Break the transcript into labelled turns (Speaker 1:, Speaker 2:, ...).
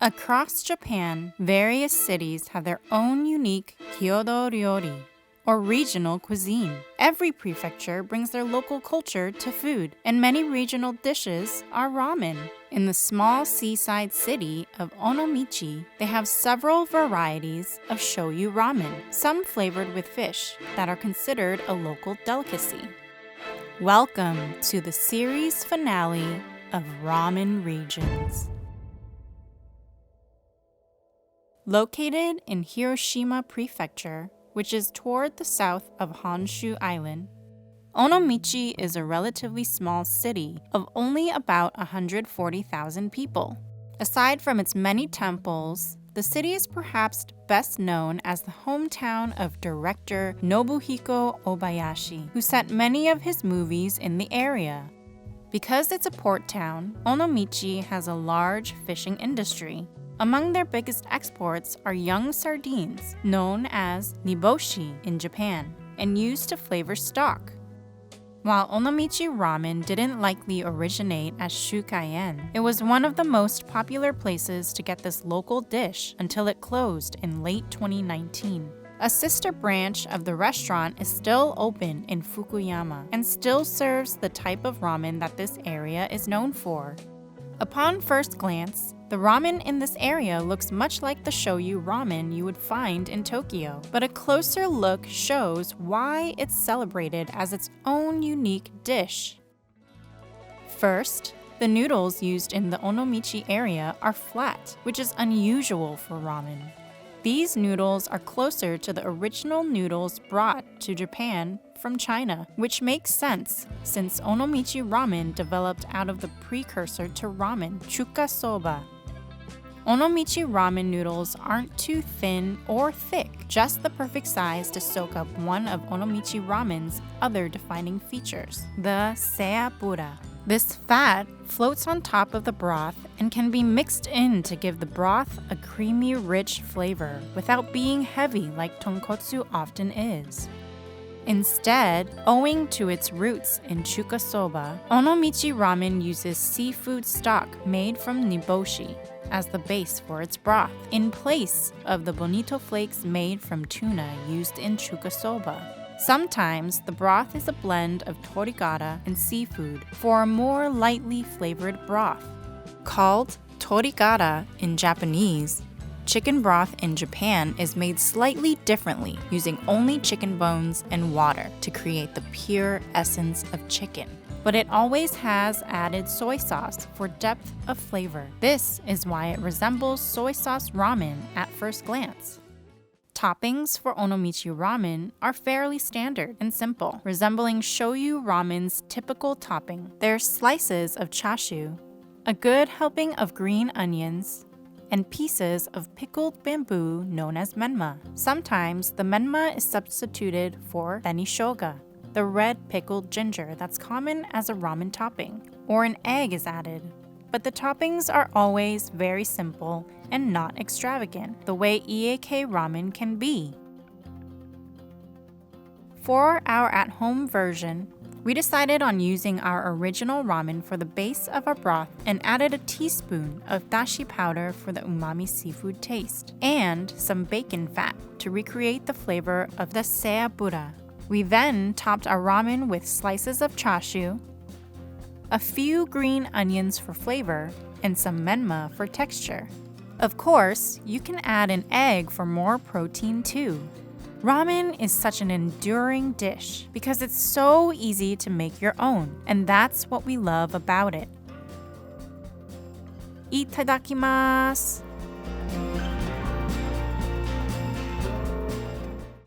Speaker 1: Across Japan, various cities have their own unique kyodo ryori, or regional cuisine. Every prefecture brings their local culture to food, and many regional dishes are ramen. In the small seaside city of Onomichi, they have several varieties of shoyu ramen, some flavored with fish, that are considered a local delicacy. Welcome to the series finale of Ramen Regions. Located in Hiroshima Prefecture, which is toward the south of Honshu Island, Onomichi is a relatively small city of only about 140,000 people. Aside from its many temples, the city is perhaps best known as the hometown of director Nobuhiko Obayashi, who set many of his movies in the area. Because it's a port town, Onomichi has a large fishing industry. Among their biggest exports are young sardines, known as niboshi in Japan, and used to flavor stock. While Onomichi Ramen didn't likely originate as shukaien, it was one of the most popular places to get this local dish until it closed in late 2019. A sister branch of the restaurant is still open in Fukuyama and still serves the type of ramen that this area is known for. Upon first glance, the ramen in this area looks much like the shoyu ramen you would find in Tokyo, but a closer look shows why it's celebrated as its own unique dish. First, the noodles used in the Onomichi area are flat, which is unusual for ramen. These noodles are closer to the original noodles brought to Japan from China, which makes sense since Onomichi Ramen developed out of the precursor to ramen, Chuka Soba. Onomichi ramen noodles aren't too thin or thick, just the perfect size to soak up one of Onomichi Ramen's other defining features, the seapura. This fat floats on top of the broth and can be mixed in to give the broth a creamy, rich flavor without being heavy like tonkotsu often is. Instead, owing to its roots in Chuka Soba, Onomichi Ramen uses seafood stock made from niboshi as the base for its broth, in place of the bonito flakes made from tuna used in Chuka Soba. Sometimes, the broth is a blend of torigara and seafood for a more lightly flavored broth. Called torigara in Japanese, chicken broth in Japan is made slightly differently, using only chicken bones and water to create the pure essence of chicken. But it always has added soy sauce for depth of flavor. This is why it resembles soy sauce ramen at first glance. Toppings for Onomichi Ramen are fairly standard and simple, resembling shoyu ramen's typical topping. There's slices of chashu, a good helping of green onions, and pieces of pickled bamboo known as menma. Sometimes the menma is substituted for benishoga, the red pickled ginger that's common as a ramen topping, or an egg is added. But the toppings are always very simple and not extravagant, the way ieke ramen can be. For our at-home version, we decided on using our original ramen for the base of our broth and added a teaspoon of dashi powder for the umami seafood taste, and some bacon fat to recreate the flavor of the seapura. We then topped our ramen with slices of chashu, a few green onions for flavor, and some menma for texture. Of course, you can add an egg for more protein too. Ramen is such an enduring dish because it's so easy to make your own, and that's what we love about it. Itadakimasu!